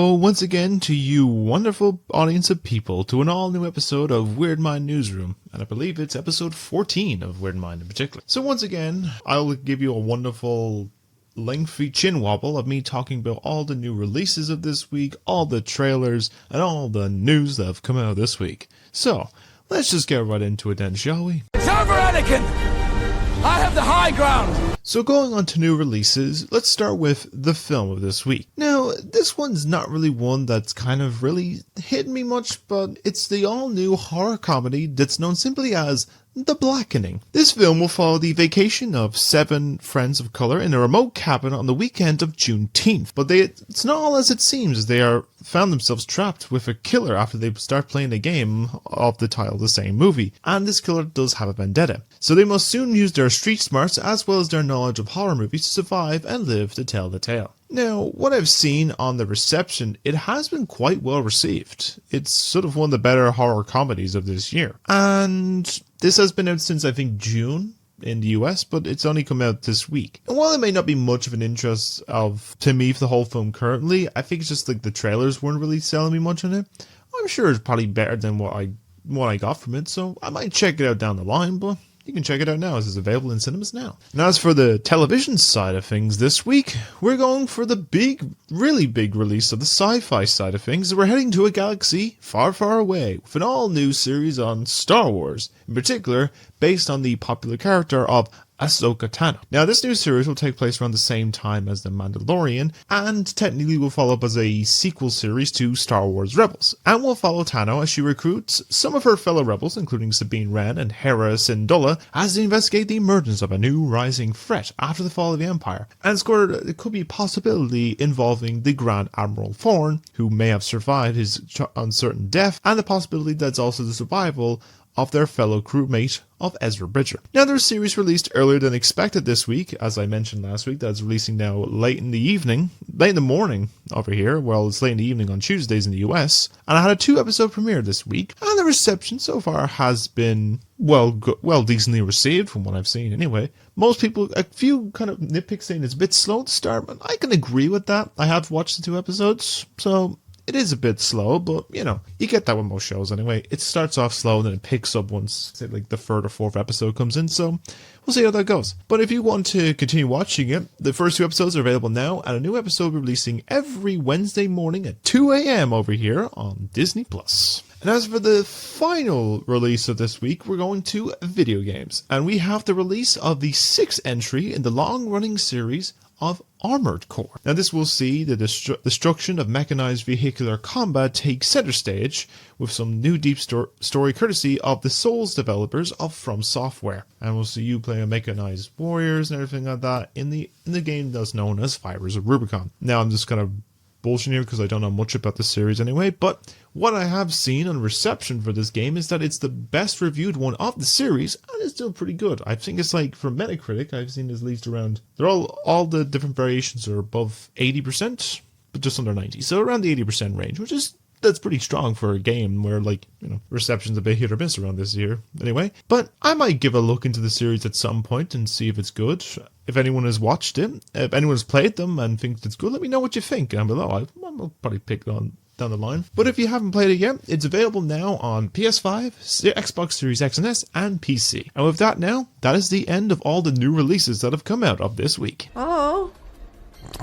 Hello once again to you wonderful audience of people to an all-new episode of Weird Mind Newsroom, and I believe it's episode 14 of Weird Mind in particular. So once again, I'll give you a wonderful lengthy chin wobble of me talking about all the new releases of this week, all the trailers, and all the news that have come out this week. So, let's just get right into it then, shall we? It's over, Anakin! I have the high ground! So going on to new releases, let's start with the film of this week. Now, this one's not really one that's kind of really hit me much, but it's the all-new horror comedy that's known simply as The Blackening. This film will follow the vacation of 7 friends of colour in a remote cabin on the weekend of Juneteenth. But it's not all as it seems, as they found themselves trapped with a killer after they start playing a game of the title of the same movie. And this killer does have a vendetta. So they must soon use their street smarts as well as their knowledge of horror movies to survive and live to tell the tale. Now, what I've seen on the reception, it has been quite well received. It's sort of one of the better horror comedies of this year. And this has been out since, I think, June in the US, but it's only come out this week. And while it may not be much of an interest to me for the whole film currently, I think it's just like the trailers weren't really selling me much on it. I'm sure it's probably better than what I got from it, so I might check it out down the line, but you can check it out now as it's available in cinemas now. And as for the television side of things this week, we're going for the really big release of the sci-fi side of things. We're heading to a galaxy far, far away with an all-new series on Star Wars, in particular based on the popular character of Ahsoka Tano. Now, this new series will take place around the same time as The Mandalorian, and technically will follow up as a sequel series to Star Wars Rebels, and will follow Tano as she recruits some of her fellow rebels, including Sabine Wren and Hera Syndulla, as they investigate the emergence of a new rising threat after the fall of the Empire. And it could be a possibility involving the Grand Admiral Thrawn, who may have survived his uncertain death, and the possibility that's also the survival of their fellow crewmate of Ezra Bridger. Now, there's a series released earlier than expected this week, as I mentioned last week, that's releasing now late in the morning over here, well, it's late in the evening on Tuesdays in the US, and I had a 2-episode premiere this week, and the reception so far has been, well, decently received from what I've seen anyway. Most people, a few kind of nitpicks saying it's a bit slow to start, but I can agree with that. I have watched the 2 episodes, so it is a bit slow, but, you know, you get that with most shows anyway. It starts off slow and then it picks up once, say, like, the 3rd or 4th episode comes in, so we'll see how that goes. But if you want to continue watching it, the first 2 episodes are available now, and a new episode will be releasing every Wednesday morning at 2 a.m. over here on Disney+. And as for the final release of this week, we're going to video games. And we have the release of the 6th entry in the long-running series of Armored Core. Now, this will see the destruction of mechanized vehicular combat take center stage with some new deep story courtesy of the Souls developers of From Software. And we'll see you playing mechanized warriors and everything like that in the game that's known as Fibers of Rubicon. Now, I'm just kind of bullshit here because I don't know much about the series anyway, but what I have seen on reception for this game is that it's the best reviewed one of the series, and it's still pretty good. I think it's like, for Metacritic, I've seen at least around, they're all the different variations are above 80%, but just under 90, so around the 80% range, that's pretty strong for a game where, like, you know, reception's a bit hit or miss around this year anyway. But I might give a look into the series at some point and see if it's good. If anyone has watched it, if anyone has played them and thinks it's good, let me know what you think down below. I'll probably pick it on down the line. But if you haven't played it yet, it's available now on PS5, Xbox Series X and S, and PC. And with that now, that is the end of all the new releases that have come out of this week. Oh,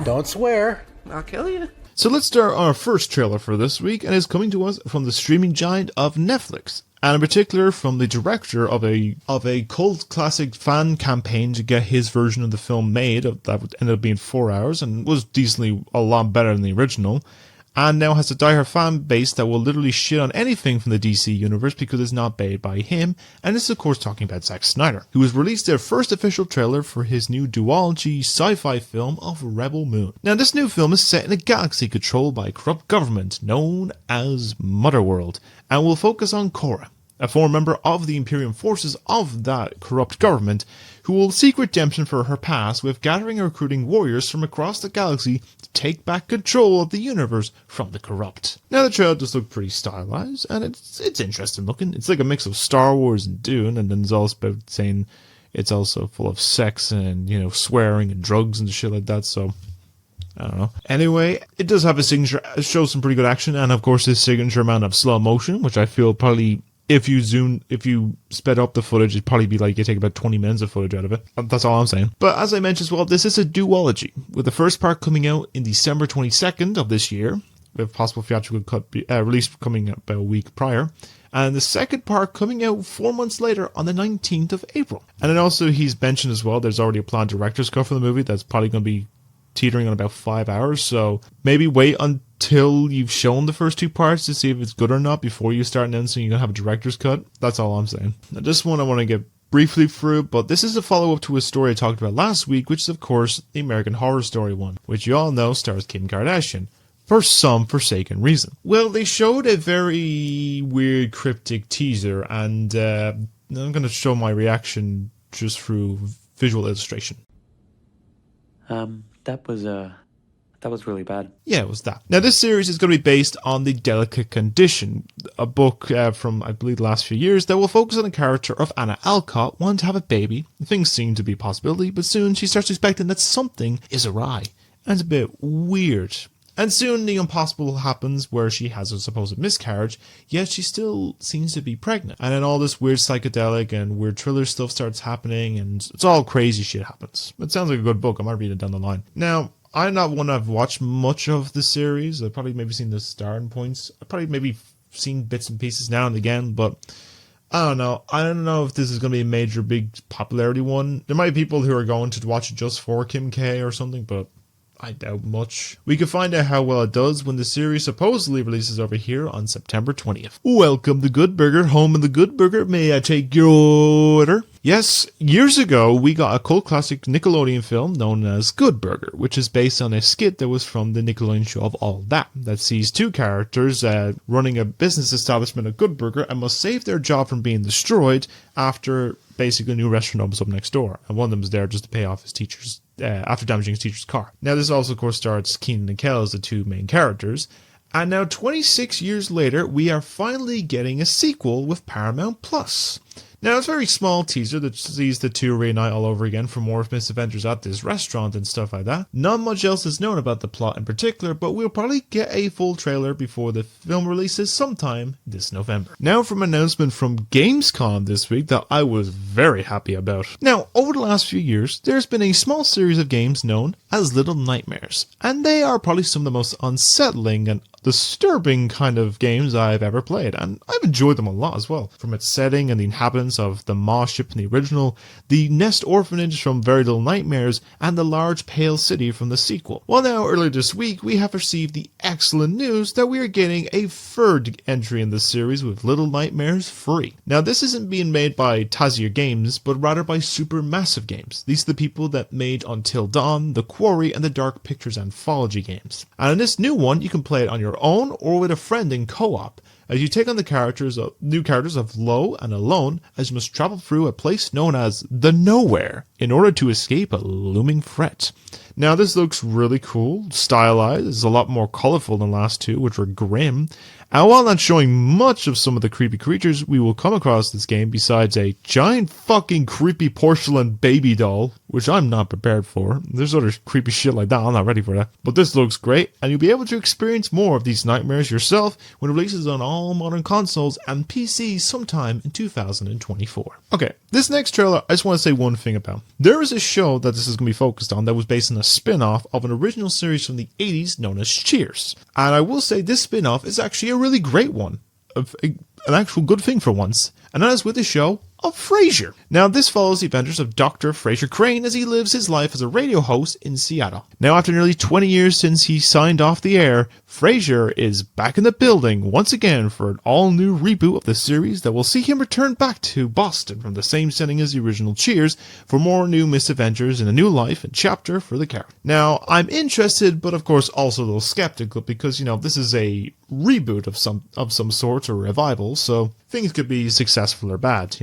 Don't swear. I'll kill you. So let's start our first trailer for this week, and it's coming to us from the streaming giant of Netflix, and in particular from the director of a cult classic fan campaign to get his version of the film made. That ended up being 4 hours and was decently a lot better than the original, and now has a diehard fan base that will literally shit on anything from the DC universe because it's not made by him, and this is of course talking about Zack Snyder, who has released their first official trailer for his new duology sci-fi film of Rebel Moon. Now, this new film is set in a galaxy controlled by a corrupt government known as Motherworld, and will focus on Korra, a former member of the Imperium forces of that corrupt government, who will seek redemption for her past with gathering and recruiting warriors from across the galaxy to take back control of the universe from the corrupt. Now, the trailer does look pretty stylized, and it's interesting looking. It's like a mix of Star Wars and Dune, and then it's also about saying it's also full of sex and, you know, swearing and drugs and shit like that, so I don't know. Anyway, it does have a signature, it shows some pretty good action, and of course his signature amount of slow motion, which I feel probably, if you sped up the footage, it'd probably be like you take about 20 minutes of footage out of it. That's all I'm saying. But as I mentioned as well, this is a duology, with the first part coming out in December 22nd of this year, with possible theatrical cut release coming up about a week prior. And the second part coming out 4 months later on the 19th of April. And then also he's mentioned as well, there's already a planned director's cut for the movie that's probably going to be teetering on about 5 hours. So maybe wait until you've shown the first 2 parts to see if it's good or not before you start announcing you're going to have a director's cut. That's all I'm saying. Now this one I want to get briefly through, but this is a follow-up to a story I talked about last week, which is of course the American Horror Story one, which you all know stars Kim Kardashian. For some forsaken reason. Well, they showed a very weird cryptic teaser, and I'm going to show my reaction just through visual illustration. That was really bad. Yeah, it was that. Now, this series is going to be based on The Delicate Condition, a book from, I believe, the last few years that will focus on the character of Anna Alcott wanting to have a baby. Things seem to be a possibility, but soon she starts suspecting that something is awry, and it's a bit weird. And soon the impossible happens where she has a supposed miscarriage, yet she still seems to be pregnant. And then all this weird psychedelic and weird thriller stuff starts happening, and it's all crazy shit happens. It sounds like a good book. I might read it down the line. Now, I'm not one I've watched much of the series. I've probably maybe seen the starting points. I've probably maybe seen bits and pieces now and again, but I don't know. I don't know if this is going to be a major, big popularity one. There might be people who are going to watch it just for Kim K or something, but I doubt much. We can find out how well it does when the series supposedly releases over here on September 20th. Welcome to Good Burger, home of the Good Burger. May I take your order? Yes, years ago we got a cult classic Nickelodeon film known as Good Burger, which is based on a skit that was from the Nickelodeon show of All That sees 2 characters running a business establishment at Good Burger and must save their job from being destroyed after basically a new restaurant opens up next door, and one of them is there just to pay off his teacher's after damaging his teacher's car. Now this also of course stars Keenan and Kel as the 2 main characters, and now 26 years later we are finally getting a sequel with Paramount Plus. Now, it's a very small teaser that sees the 2 reunite all over again for more misadventures at this restaurant and stuff like that. Not much else is known about the plot in particular, but we'll probably get a full trailer before the film releases sometime this November. Now, from an announcement from Gamescom this week that I was very happy about. Now, over the last few years, there's been a small series of games known as Little Nightmares, and they are probably some of the most unsettling and disturbing kind of games I've ever played, and I've enjoyed them a lot as well. From its setting and the inhabitants of the Moss ship in the original, the Nest Orphanage from Very Little Nightmares, and the large pale city from the sequel. Well, now earlier this week we have received the excellent news that we are getting a 3rd entry in this series with Little Nightmares Free. Now this isn't being made by Tazir Games, but rather by Supermassive Games. These are the people that made Until Dawn, The Quarry, and the Dark Pictures anthology games. And in this new one you can play it on your own or with a friend in co-op, as you take on the new characters of Lo and Alone, as you must travel through a place known as the Nowhere in order to escape a looming threat. Now this looks really cool, stylized, it's a lot more colourful than the last 2, which were grim, and while not showing much of some of the creepy creatures we will come across this game besides a giant fucking creepy porcelain baby doll, which I'm not prepared for. There's other creepy shit like that, I'm not ready for that. But this looks great, and you'll be able to experience more of these nightmares yourself when it releases on all modern consoles and PCs sometime in 2024. Okay, this next trailer I just want to say one thing about. There is a show that this is going to be focused on that was based on a spin-off of an original series from the 80s known as Cheers. And I will say this spin-off is actually a really great one. An actual good thing for once. And that is with the show of Frasier. Now, this follows the adventures of Dr. Frasier Crane as he lives his life as a radio host in Seattle. Now, after nearly 20 years since he signed off the air, Frasier is back in the building once again for an all-new reboot of the series that will see him return back to Boston from the same setting as the original Cheers for more new misadventures in a new life and chapter for the character. Now, I'm interested, but of course also a little skeptical because, this is a reboot of some sort or revival, so things could be successful or bad,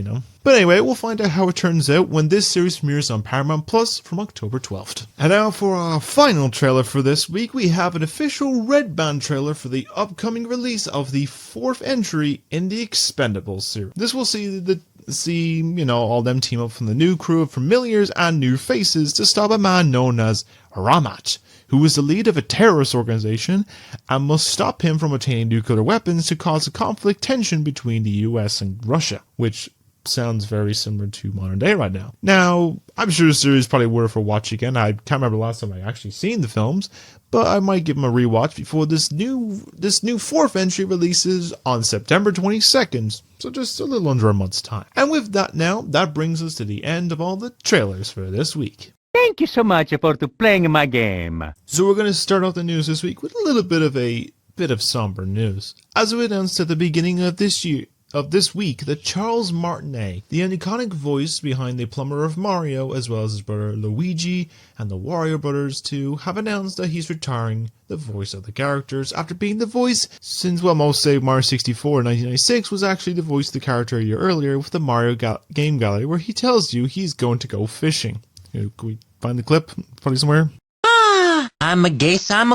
But anyway, we'll find out how it turns out when this series premieres on Paramount Plus from October 12th. And now for our final trailer for this week, we have an official Red Band trailer for the upcoming release of the 4th entry in the Expendables series. This will see all them team up from the new crew of familiars and new faces to stop a man known as Ramat, who is the lead of a terrorist organization and must stop him from obtaining nuclear weapons to cause a conflict tension between the US and Russia, which sounds very similar to modern day right now. Now, I'm sure the series is probably worth a watch again. I can't remember the last time I actually seen the films, but I might give them a rewatch before this new fourth entry releases on September 22nd, so just a little under a month's time. And with that now, that brings us to the end of all the trailers for this week. Thank you so much for playing my game. So we're going to start off the news this week with a little bit of somber news. As we announced at the beginning of this week, that Charles Martinet, the iconic voice behind the plumber of Mario, as well as his brother Luigi and the Wario Brothers 2, have announced that he's retiring the voice of the characters after being the voice since, well, most say Mario 64 in 1996 was actually the voice of the character a year earlier with the Mario Game Gallery, where he tells you he's going to go fishing. Can we find the clip? Probably somewhere. I'm a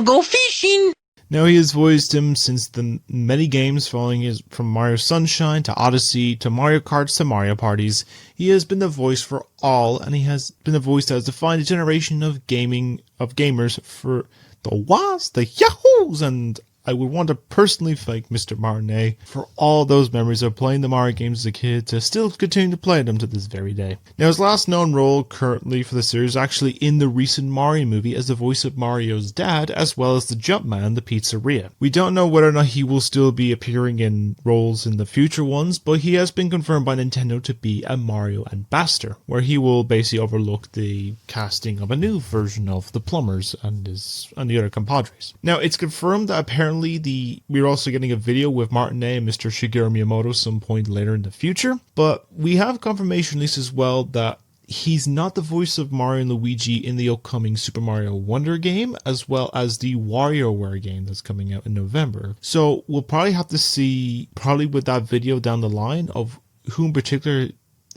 go fishing. Now, he has voiced him since the many games following from Mario Sunshine to Odyssey to Mario Karts to Mario Parties. He has been the voice for all, and he has been the voice that has defined a generation of gamers for the was, the yahoos, and I would want to personally thank Mr. Martinet for all those memories of playing the Mario games as a kid to still continue to play them to this very day. Now, his last known role currently for the series is actually in the recent Mario movie as the voice of Mario's dad, as well as the Jumpman, the pizzeria. We don't know whether or not he will still be appearing in roles in the future ones, but he has been confirmed by Nintendo to be a Mario ambassador, where he will basically overlook the casting of a new version of the plumbers and the other compadres. Now, it's confirmed that apparently we're also getting a video with Martinet and Mr. Shigeru Miyamoto some point later in the future, but we have confirmation at least as well that he's not the voice of Mario and Luigi in the upcoming Super Mario Wonder game, as well as the WarioWare game that's coming out in November. So we'll probably have to see, probably with that video down the line, of who in particular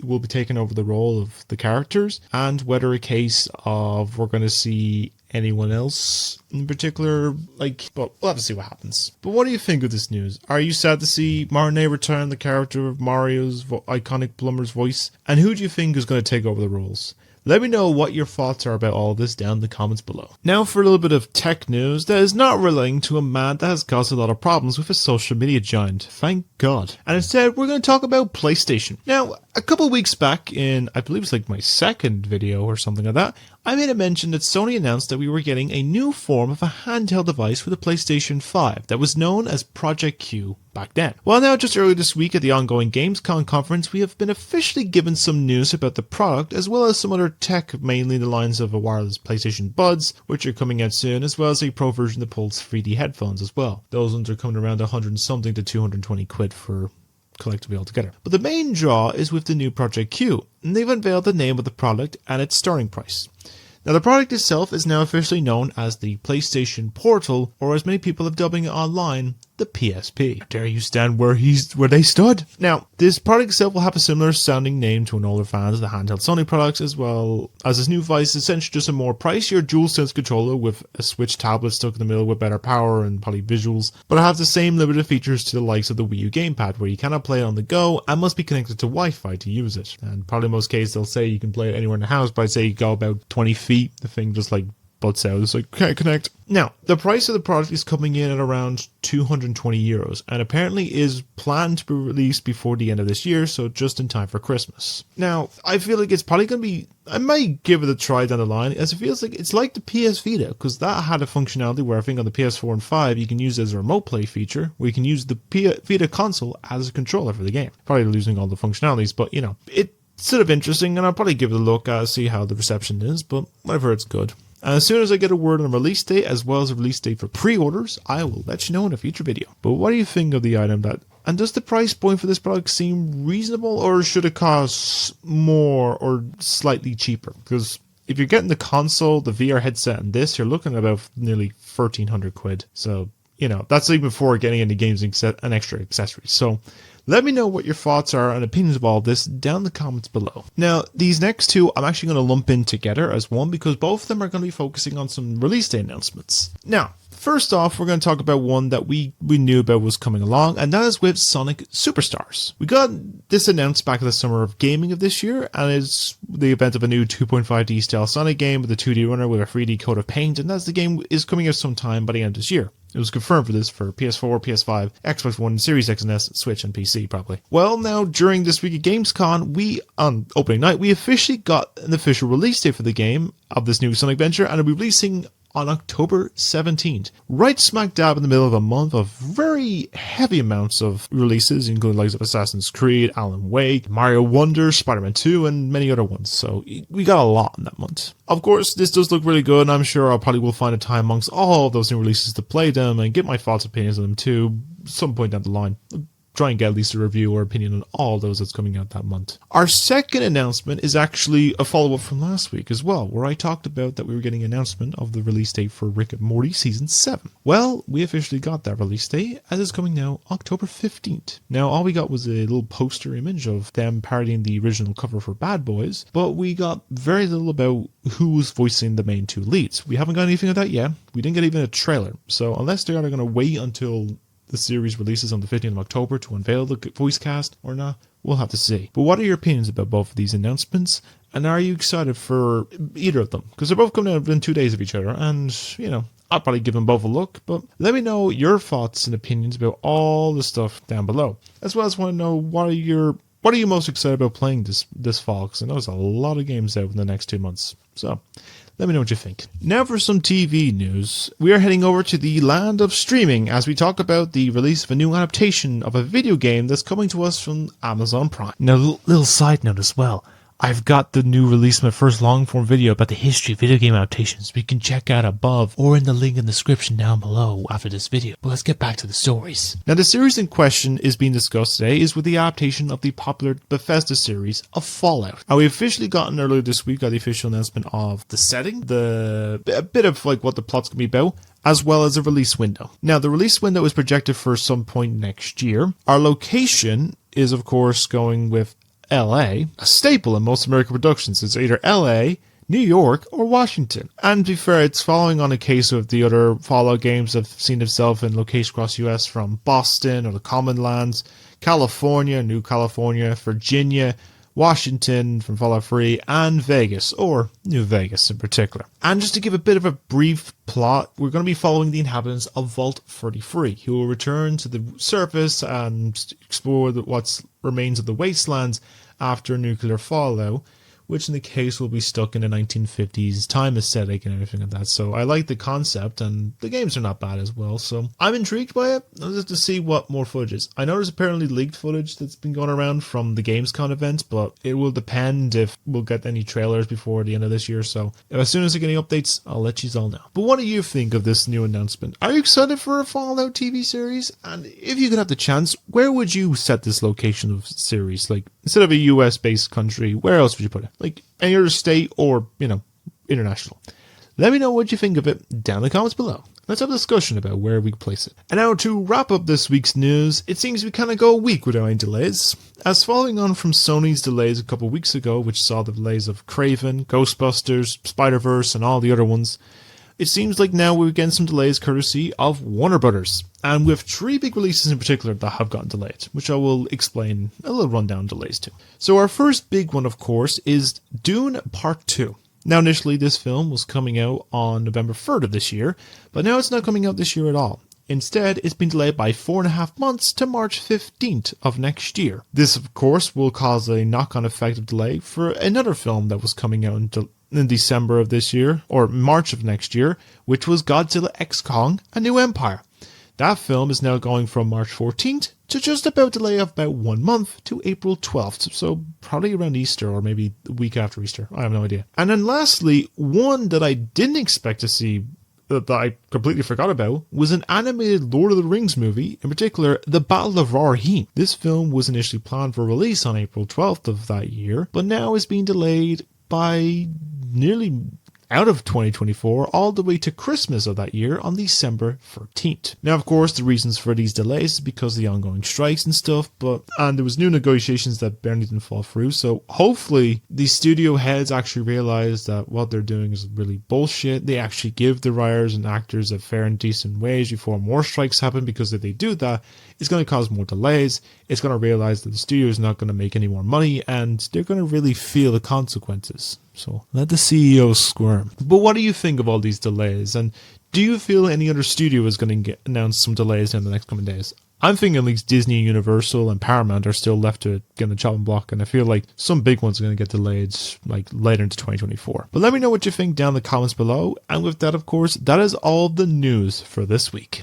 will be taking over the role of the characters, and whether a case of we're going to see anyone else in particular, but we'll have to see what happens. But what do you think of this news? Are you sad to see Martinet return the character of Mario's iconic plumber's voice? And who do you think is going to take over the roles? Let me know what your thoughts are about all of this down in the comments below. Now for a little bit of tech news that is not relating to a man that has caused a lot of problems with a social media giant. Thank God. And instead, we're going to talk about PlayStation. Now, a couple of weeks back in, I believe it's my second video or something like that, I made a mention that Sony announced that we were getting a new form of a handheld device for the PlayStation 5 that was known as Project Q back then. Well, now just earlier this week at the ongoing Gamescom conference, we have been officially given some news about the product, as well as some other tech, mainly the lines of a wireless PlayStation Buds, which are coming out soon, as well as a pro version that pulls 3D headphones as well. Those ones are coming around 100 and something to 220 quid for collectively altogether. But the main draw is with the new Project Q, and they've unveiled the name of the product and its starting price. Now, the product itself is now officially known as the PlayStation Portal, or as many people have dubbing it online, the PSP. Dare you stand where they stood? Now, this product itself will have a similar sounding name to an older fans of the handheld Sony products, as well as this new device is essentially just a more pricier DualSense controller with a Switch tablet stuck in the middle with better power and probably visuals, but it has the same limited features to the likes of the Wii U gamepad, where you cannot play it on the go and must be connected to Wi-Fi to use it. And probably in most cases they'll say you can play it anywhere in the house, but I'd say you go about 20 feet, the thing just butts out. It's can't connect. Now, the price of the product is coming in at around €220, and apparently is planned to be released before the end of this year, so just in time for Christmas. Now, I feel like it's probably going to be, I might give it a try down the line, as it feels like it's like the PS Vita, because that had a functionality where I think on the PS4 and 5 you can use it as a remote play feature, where you can use the Vita console as a controller for the game. Probably losing all the functionalities, but it's sort of interesting, and I'll probably give it a look, see how the reception is, but whatever, it's good. And as soon as I get a word on a release date, as well as a release date for pre-orders, I will let you know in a future video. But what do you think of the item? And does the price point for this product seem reasonable, or should it cost more or slightly cheaper? Because if you're getting the console, the VR headset, and this, you're looking at about nearly 1,300 quid. So, that's even before getting any games and extra accessories. So, let me know what your thoughts are and opinions of all of this down in the comments below. Now, these next two I'm actually going to lump in together as one, because both of them are going to be focusing on some release day announcements. Now, First off, we're going to talk about one that we knew about was coming along, and that is with Sonic Superstars. We got this announced back in the summer of gaming of this year, and it's the event of a new 2.5D style Sonic game with a 2D runner with a 3D coat of paint, and that's the game is coming out sometime by the end of this year. It was confirmed for this for PS4, PS5, Xbox One, Series X and S, Switch, and PC, probably. Well, now, during this week at Gamescom, on opening night, we officially got an official release date for the game of this new Sonic venture, and it'll be releasing on October 17th. Right smack dab in the middle of a month of very heavy amounts of releases, including like Assassin's Creed, Alan Wake, Mario Wonder, Spider-Man 2, and many other ones. So we got a lot in that month. Of course, this does look really good, and I'm sure I'll probably will find a time amongst all of those new releases to play them and get my thoughts and opinions on them too, some point down the line. Try and get at least a review or opinion on all those that's coming out that month. Our second announcement is actually a follow-up from last week as well, where I talked about that we were getting an announcement of the release date for Rick and Morty Season 7. Well, we officially got that release date, as it's coming now October 15th. Now, all we got was a little poster image of them parodying the original cover for Bad Boys, but we got very little about who's voicing the main two leads. We haven't got anything of that yet. We didn't get even a trailer, so unless they're going to wait until the series releases on the 15th of October to unveil the voice cast or not, we'll have to see. But what are your opinions about both of these announcements? And are you excited for either of them? Because they're both coming out within 2 days of each other. And, I'll probably give them both a look. But let me know your thoughts and opinions about all the stuff down below. As well as want to know what are you most excited about playing this fall? Because I know there's a lot of games out in the next 2 months. So let me know what you think. Now for some TV news. We are heading over to the land of streaming as we talk about the release of a new adaptation of a video game that's coming to us from Amazon Prime. Now, little side note as well. I've got the new release of my first long-form video about the history of video game adaptations we can check out above or in the link in the description down below after this video. But let's get back to the stories. Now, the series in question is being discussed today is with the adaptation of the popular Bethesda series of Fallout. Now, we officially gotten earlier this week the official announcement of the setting, a bit of like what the plot's going to be about, as well as a release window. Now, the release window is projected for some point next year. Our location is, of course, going with LA, a staple in most American productions. It's either LA, New York, or Washington. And to be fair, it's following on a case of the other Fallout games that have seen themselves in locations across US from Boston or the Common Lands, California, New California, Virginia, Washington from Fallout 3, and Vegas, or New Vegas in particular. And just to give a bit of a brief plot, we're going to be following the inhabitants of Vault 33, who will return to the surface and explore what remains of the wastelands after nuclear fallout, which in the case will be stuck in the 1950s time aesthetic and everything like that. So I like the concept, and the games are not bad as well. So I'm intrigued by it. I'll just to see what more footage is. I know there's apparently leaked footage that's been going around from the Gamescom event, but it will depend if we'll get any trailers before the end of this year. So as soon as I get any updates, I'll let you all know. But what do you think of this new announcement? Are you excited for a Fallout TV series? And if you could have the chance, where would you set this location of series? Like, instead of a US-based country, where else would you put it? Like any other state or, international. Let me know what you think of it down in the comments below. Let's have a discussion about where we place it. And now to wrap up this week's news, it seems we kind of go a week without any delays. As following on from Sony's delays a couple of weeks ago, which saw the delays of Kraven, Ghostbusters, Spider-Verse, and all the other ones, it seems like now we're getting some delays courtesy of Warner Brothers. And with 3 big releases in particular that have gotten delayed, which I will explain a little rundown delays to. So our first big one, of course, is Dune Part 2. Now initially this film was coming out on November 3rd of this year, but now it's not coming out this year at all. Instead, it's been delayed by 4.5 months to March 15th of next year. This, of course, will cause a knock-on effect of delay for another film that was coming out in December of this year, or March of next year, which was Godzilla x Kong: A New Empire. That film is now going from March 14th to just about delay of about 1 month to April 12th, so probably around Easter or maybe the week after Easter. I have no idea. And then lastly, one that I didn't expect to see that I completely forgot about was an animated Lord of the Rings movie, in particular, The Battle of Rohirrim. This film was initially planned for release on April 12th of that year, but now is being delayed by nearly out of 2024 all the way to Christmas of that year on December 13th. Now, of course, the reasons for these delays is because of the ongoing strikes and stuff, and there was new negotiations that barely didn't fall through, so hopefully the studio heads actually realize that what they're doing is really bullshit. They actually give the writers and actors a fair and decent wage before more strikes happen, because if they do that, it's going to cause more delays. It's going to realize that the studio is not going to make any more money, and they're going to really feel the consequences. So let the CEO squirm. But what do you think of all these delays? And do you feel any other studio is going to announce some delays in the next coming days? I'm thinking at least Disney, Universal, and Paramount are still left to get in the chopping block, and I feel like some big ones are going to get delayed like later into 2024. But let me know what you think down in the comments below. And with that, of course, that is all the news for this week.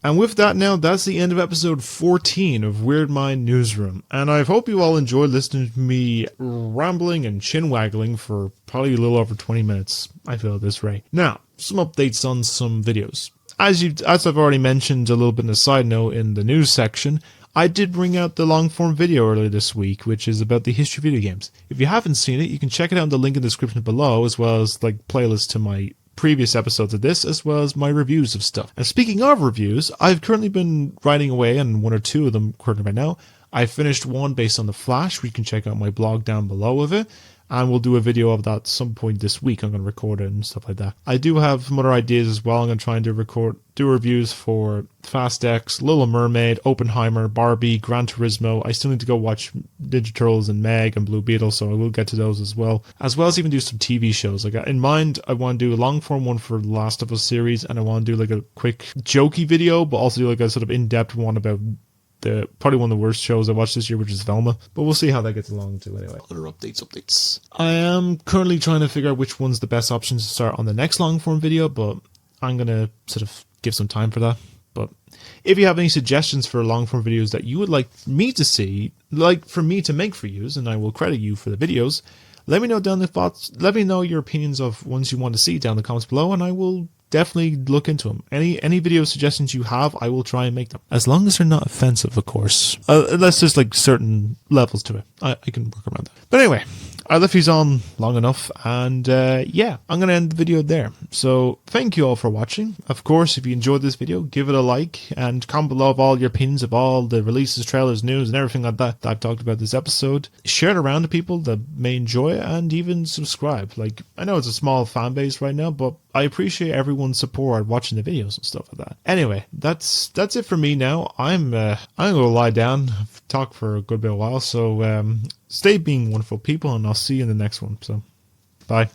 And with that now, that's the end of episode 14 of Weird Mind Newsroom. And I hope you all enjoyed listening to me rambling and chin-waggling for probably a little over 20 minutes, I feel, at this rate. Now, some updates on some videos. As I've already mentioned a little bit in a side note in the news section, I did bring out the long-form video earlier this week, which is about the history of video games. If you haven't seen it, you can check it out in the link in the description below, as well as like playlists to my previous episodes of this, as well as my reviews of stuff. And speaking of reviews, I've currently been writing away on one or two of them currently right now. I finished one based on The Flash, where you can check out my blog down below of it, and we'll do a video of that some point this week. I'm going to record it and stuff like that. I do have some other ideas as well. I'm going to try and do reviews for Fast X, Little Mermaid, Oppenheimer, Barbie, Gran Turismo. I still need to go watch Ninja Turtles and Meg and Blue Beetle, so I will get to those as well as even do some TV shows. Like in mind, I want to do a long form one for The Last of Us series, and I want to do like a quick jokey video, but also do like a sort of in-depth one about probably one of the worst shows I watched this year, which is Velma. But we'll see how that gets along too anyway. Other updates. I am currently trying to figure out which one's the best option to start on the next long form video, but I'm going to sort of give some time for that. But if you have any suggestions for long form videos that you would like me to see, like for me to make for you, and I will credit you for the videos, let me know down the thoughts. Let me know your opinions of ones you want to see down in the comments below, and I will definitely look into them. Any video suggestions you have, I will try and make them. As long as they're not offensive, of course. Unless there's like certain levels to it. I can work around that. But anyway, I left these on long enough, and yeah, I'm going to end the video there. So thank you all for watching. Of course, if you enjoyed this video, give it a like, and comment below of all your opinions of all the releases, trailers, news, and everything like that I've talked about this episode. Share it around to people that may enjoy it, and even subscribe. Like, I know it's a small fan base right now, but I appreciate everyone's support watching the videos and stuff like that. Anyway, that's it for me now. I'm going to lie down. I've talked for a good bit of a while, so stay being wonderful people, and I'll see you in the next one. So, bye.